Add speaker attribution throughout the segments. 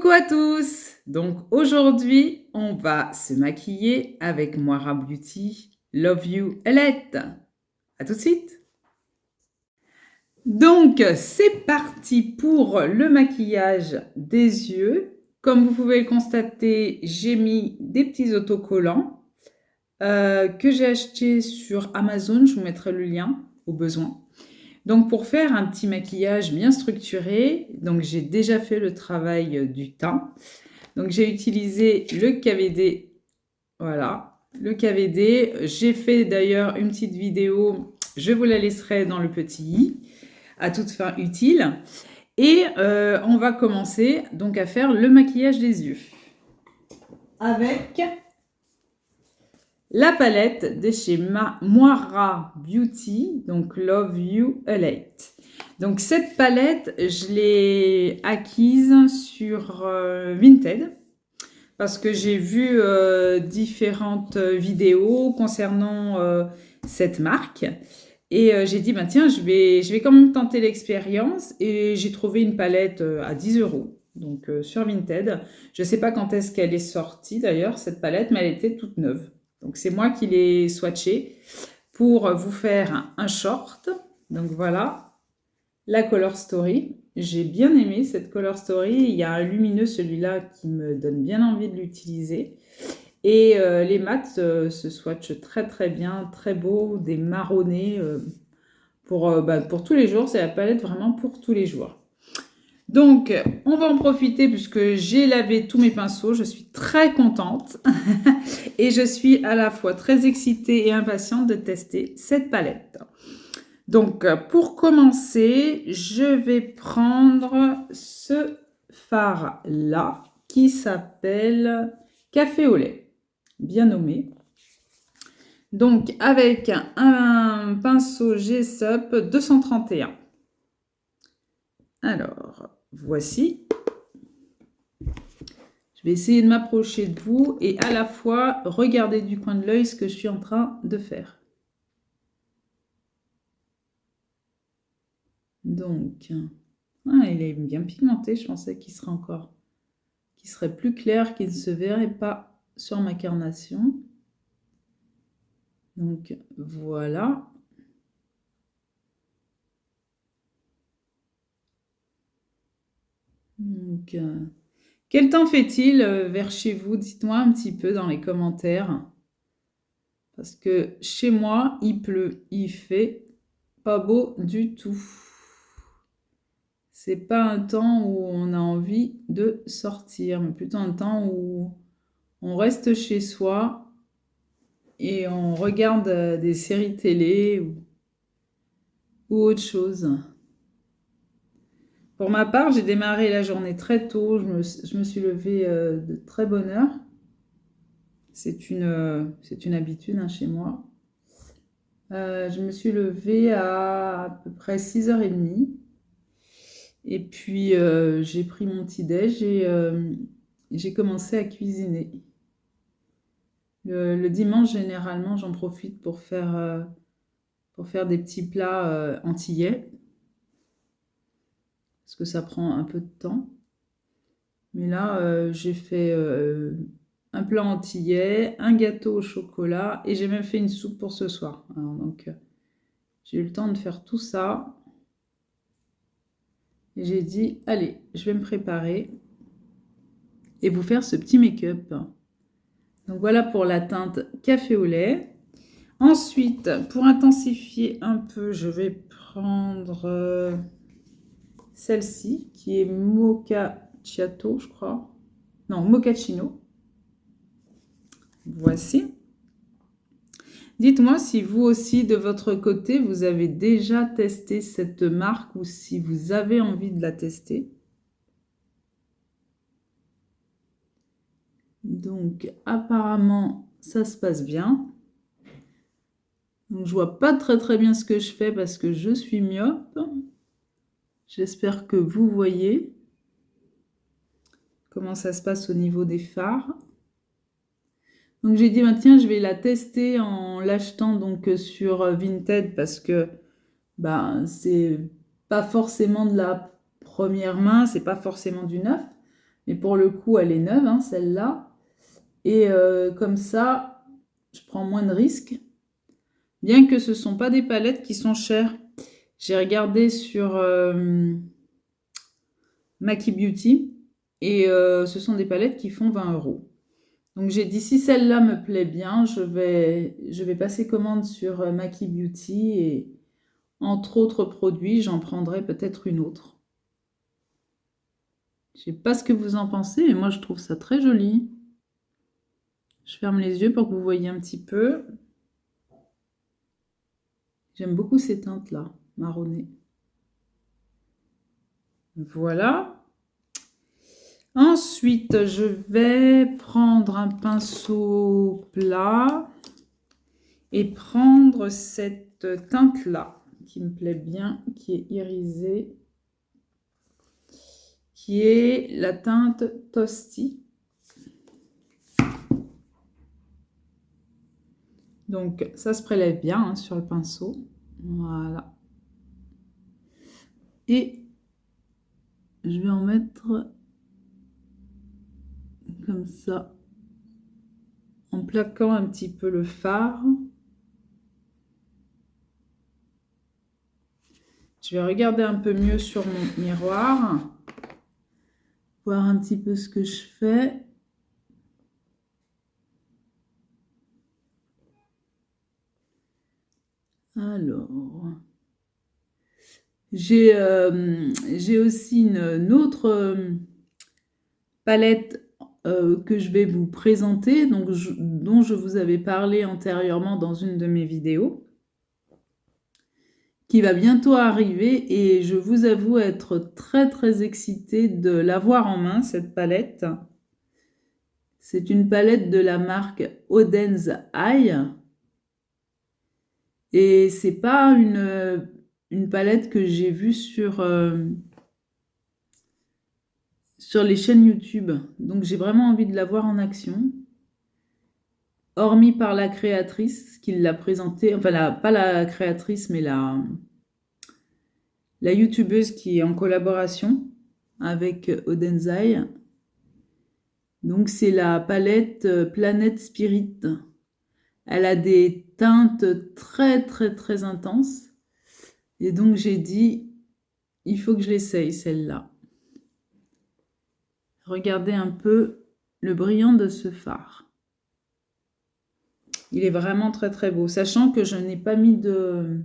Speaker 1: Coucou à tous! Donc aujourd'hui, on va se maquiller avec Moira Beauty Love You Elette. À tout de suite! Donc c'est parti pour le maquillage des yeux. Comme vous pouvez le constater, j'ai mis des petits autocollants que j'ai achetés sur Amazon. Je vous mettrai le lien au besoin. Donc pour faire un petit maquillage bien structuré, donc j'ai déjà fait le travail du teint. Donc j'ai utilisé le KVD, voilà, le KVD. J'ai fait d'ailleurs une petite vidéo, je vous la laisserai dans le petit i, à toute fin utile. Et on va commencer donc à faire le maquillage des yeux. Avec la palette de chez Moira Beauty, donc Love You Elite. Donc cette palette, je l'ai acquise sur Vinted parce que j'ai vu différentes vidéos concernant cette marque et j'ai dit, bah, tiens, je vais quand même tenter l'expérience et j'ai trouvé une palette à 10 €. Donc sur Vinted. Je ne sais pas quand est-ce qu'elle est sortie d'ailleurs, cette palette, mais elle était toute neuve. Donc c'est moi qui l'ai swatchée pour vous faire un short. Donc voilà, la Color Story. J'ai bien aimé cette Color Story. Il y a un lumineux, celui-là, qui me donne bien envie de l'utiliser. Et les mats se swatchent très très bien, très beau, des marronnés pour tous les jours. C'est la palette vraiment pour tous les jours. Donc, on va en profiter puisque j'ai lavé tous mes pinceaux. Je suis très contente et je suis à la fois très excitée et impatiente de tester cette palette. Donc, pour commencer, je vais prendre ce fard-là qui s'appelle Café au lait, bien nommé. Donc, avec un pinceau G-Sup 231. Alors, voici. Je vais essayer de m'approcher de vous et à la fois regarder du coin de l'œil ce que je suis en train de faire. Donc, il est bien pigmenté. Je pensais qu'il serait plus clair, qu'il ne se verrait pas sur ma carnation. Donc, voilà. Donc, quel temps fait-il vers chez vous? Dites-moi un petit peu dans les commentaires. Parce que chez moi, il pleut. Il fait pas beau du tout. C'est pas un temps où on a envie de sortir, mais plutôt un temps où on reste chez soi et on regarde des séries télé ou autre chose. Pour ma part, j'ai démarré la journée très tôt. Je me suis levée de très bonne heure. C'est une habitude chez moi. Je me suis levée à peu près 6h30. Et puis, j'ai pris mon petit-déj et j'ai commencé à cuisiner. Le dimanche, généralement, j'en profite pour faire des petits plats antillais. Parce que ça prend un peu de temps. Mais là, j'ai fait un plat antillais, un gâteau au chocolat et j'ai même fait une soupe pour ce soir. Alors, donc, j'ai eu le temps de faire tout ça. Et j'ai dit, allez, je vais me préparer et vous faire ce petit make-up. Donc voilà pour la teinte café au lait. Ensuite, pour intensifier un peu, je vais prendre celle-ci qui est Mochaccino, je crois. Non, Mochaccino. Voici. Dites-moi si vous aussi, de votre côté, vous avez déjà testé cette marque ou si vous avez envie de la tester. Donc, apparemment, ça se passe bien. Donc, je vois pas très bien ce que je fais parce que je suis myope. J'espère que vous voyez comment ça se passe au niveau des fards. Donc j'ai dit, bah, tiens, je vais la tester en l'achetant donc sur Vinted parce que c'est pas forcément de la première main, c'est pas forcément du neuf. Mais pour le coup, elle est neuve, hein, celle-là. Et comme ça, je prends moins de risques. Bien que ce ne sont pas des palettes qui sont chères. J'ai regardé sur Maki Beauty et ce sont des palettes qui font 20 €. Donc j'ai dit si celle-là me plaît bien, je vais passer commande sur Maki Beauty et entre autres produits, j'en prendrai peut-être une autre. Je ne sais pas ce que vous en pensez, mais moi je trouve ça très joli. Je ferme les yeux pour que vous voyez un petit peu. J'aime beaucoup ces teintes-là, marronnées. Voilà. Ensuite, je vais prendre un pinceau plat et prendre cette teinte-là qui me plaît bien, qui est irisée, qui est la teinte Toasty. Donc, ça se prélève bien hein, sur le pinceau. Voilà. Et je vais en mettre comme ça, en plaquant un petit peu le fard. Je vais regarder un peu mieux sur mon miroir, voir un petit peu ce que je fais. Alors, j'ai aussi une autre palette que je vais vous présenter, donc dont je vous avais parlé antérieurement dans une de mes vidéos, qui va bientôt arriver et je vous avoue être très très excitée de l'avoir en main, cette palette. C'est une palette de la marque Oden's Eye. Et c'est pas une palette que j'ai vue sur les chaînes YouTube. Donc j'ai vraiment envie de la voir en action. Hormis par la créatrice qui l'a présentée, enfin pas la créatrice, mais la youtubeuse qui est en collaboration avec Oden's Eye. Donc c'est la palette Planet Spirit. Elle a des teintes très très très intenses. Et donc j'ai dit, il faut que je l'essaye celle-là. Regardez un peu le brillant de ce fard. Il est vraiment très très beau, sachant que je n'ai pas mis de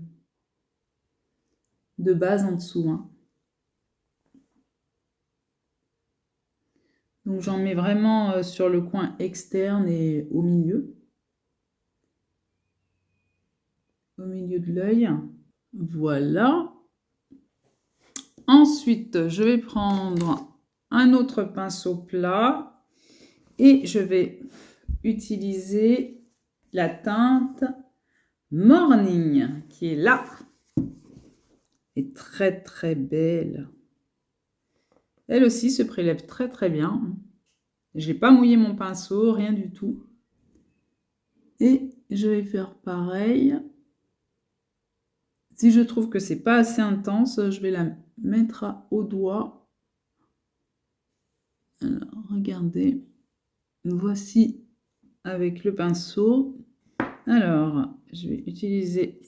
Speaker 1: base en dessous. Hein. Donc j'en mets vraiment sur le coin externe et au milieu. Au milieu de l'œil. Voilà. Ensuite, je vais prendre un autre pinceau plat et je vais utiliser la teinte Morning qui est là. Et très très belle. Elle aussi se prélève très très bien. Je n'ai pas mouillé mon pinceau, rien du tout. Et je vais faire pareil. Si je trouve que c'est pas assez intense, je vais la mettre au doigt. Alors, regardez. Voici avec le pinceau. Alors, je vais utiliser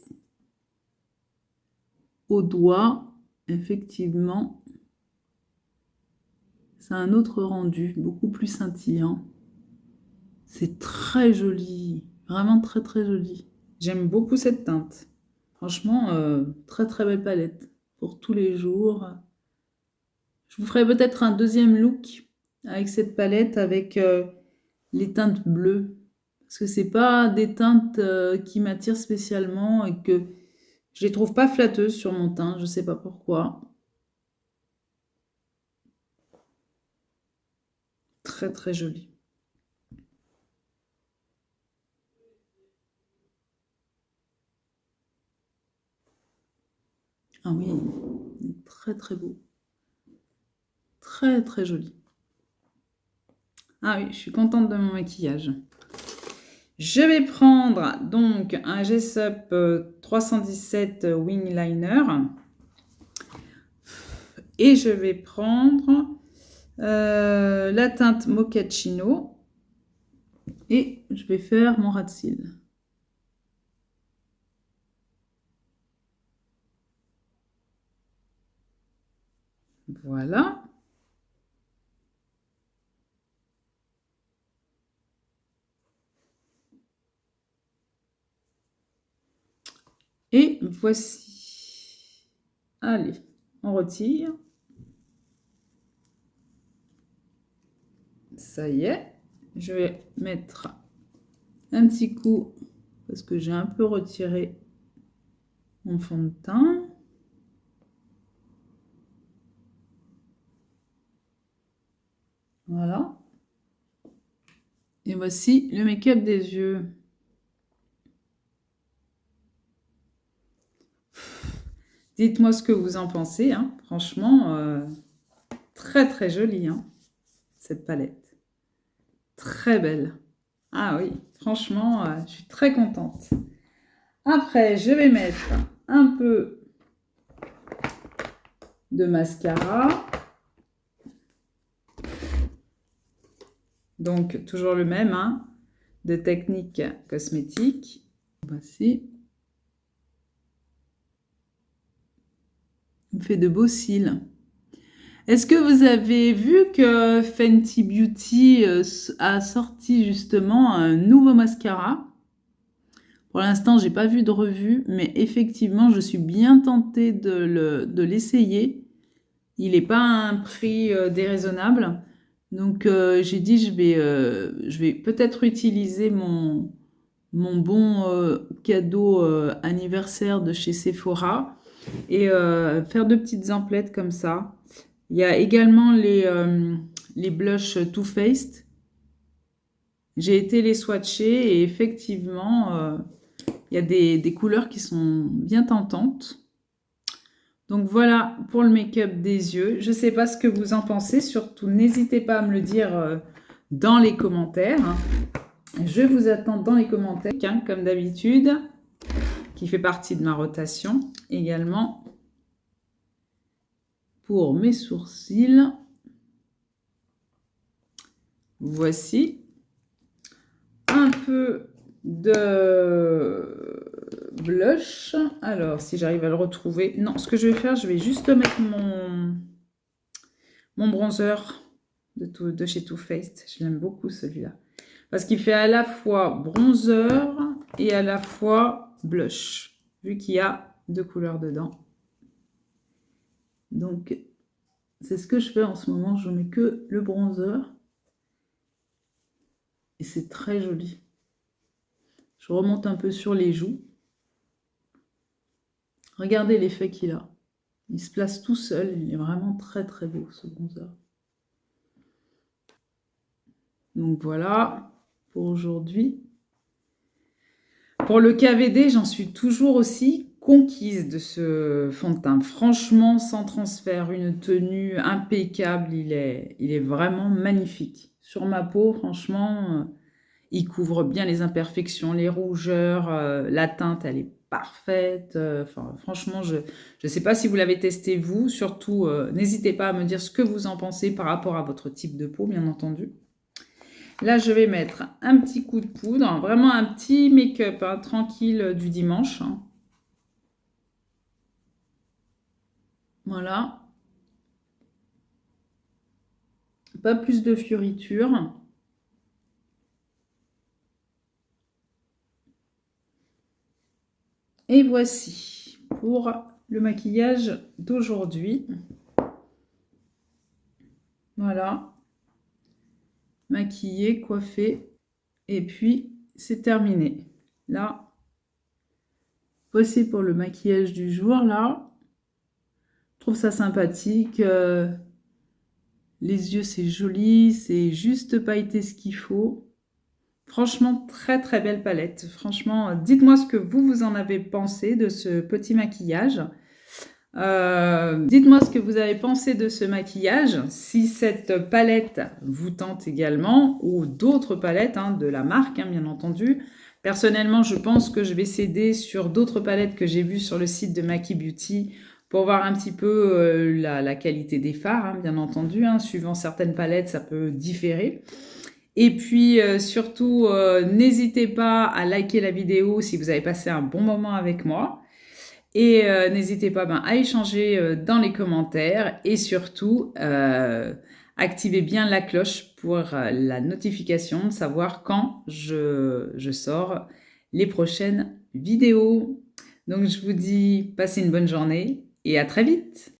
Speaker 1: au doigt. Effectivement, c'est un autre rendu, beaucoup plus scintillant. C'est très joli, vraiment très très joli. J'aime beaucoup cette teinte. Franchement, très très belle palette pour tous les jours. Je vous ferai peut-être un deuxième look avec cette palette, avec les teintes bleues. Parce que c'est pas des teintes qui m'attirent spécialement et que je les trouve pas flatteuses sur mon teint. Je sais pas pourquoi. Très très joli. Ah oui, très très beau. Très très joli. Ah oui, je suis contente de mon maquillage. Je vais prendre donc un Jessup 317 Wing Liner. Et je vais prendre la teinte Mochaccino et je vais faire mon ras de cils. Voilà. Et voici. Allez, on retire. Ça y est. Je vais mettre un petit coup parce que j'ai un peu retiré mon fond de teint. Voilà. Et voici le make-up des yeux. Dites-moi ce que vous en pensez. Hein. Franchement, très très jolie hein, cette palette. Très belle. Ah oui, franchement, je suis très contente. Après, je vais mettre un peu de mascara. Donc, toujours le même, hein, de Technique Cosmétique. Voici. Il me fait de beaux cils. Est-ce que vous avez vu que Fenty Beauty a sorti justement un nouveau mascara? Pour l'instant, j'ai pas vu de revue, mais effectivement, je suis bien tentée de l'essayer. Il n'est pas à un prix déraisonnable. Donc, j'ai dit, je vais peut-être utiliser mon bon cadeau anniversaire de chez Sephora et faire de petites emplettes comme ça. Il y a également les blushs Too Faced. J'ai été les swatcher et effectivement, il y a des couleurs qui sont bien tentantes. Donc voilà pour le make-up des yeux. Je ne sais pas ce que vous en pensez. Surtout, n'hésitez pas à me le dire dans les commentaires. Je vous attends dans les commentaires, comme d'habitude, qui fait partie de ma rotation également. Pour mes sourcils, voici un peu de blush. Alors, si j'arrive à le retrouver. Non, ce que je vais faire, je vais juste mettre mon bronzer de chez Too Faced. Je l'aime beaucoup celui-là. Parce qu'il fait à la fois bronzer et à la fois blush. Vu qu'il y a deux couleurs dedans. Donc, c'est ce que je fais en ce moment. Je mets que le bronzer. Et c'est très joli. Je remonte un peu sur les joues. Regardez l'effet qu'il a. Il se place tout seul. Il est vraiment très très beau ce bronzer. Donc voilà pour aujourd'hui. Pour le KVD, j'en suis toujours aussi conquise de ce fond de teint. Franchement, sans transfert, une tenue impeccable. Il est vraiment magnifique. Sur ma peau, franchement, il couvre bien les imperfections, les rougeurs. La teinte, elle est parfaite. Enfin, franchement, je ne sais pas si vous l'avez testé vous. Surtout, n'hésitez pas à me dire ce que vous en pensez par rapport à votre type de peau, bien entendu. Là, je vais mettre un petit coup de poudre, vraiment un petit make-up hein, tranquille du dimanche. Voilà. Pas plus de fioritures. Et voici pour le maquillage d'aujourd'hui. Voilà. Maquillé, coiffé. Et puis, c'est terminé. Là, voici pour le maquillage du jour, là. Je trouve ça sympathique. Les yeux, c'est joli. C'est juste pailleté ce qu'il faut. Franchement, très très belle palette. Franchement, dites-moi ce que vous en avez pensé de ce petit maquillage. Dites-moi ce que vous avez pensé de ce maquillage. Si cette palette vous tente également ou d'autres palettes hein, de la marque, hein, bien entendu. Personnellement, je pense que je vais céder sur d'autres palettes que j'ai vues sur le site de Maki Beauty pour voir un petit peu la qualité des fards, hein, bien entendu. Hein, suivant certaines palettes, ça peut différer. Et puis surtout, n'hésitez pas à liker la vidéo si vous avez passé un bon moment avec moi. Et n'hésitez pas à échanger dans les commentaires. Et surtout, activez bien la cloche pour la notification de savoir quand je sors les prochaines vidéos. Donc je vous dis, passez une bonne journée et à très vite.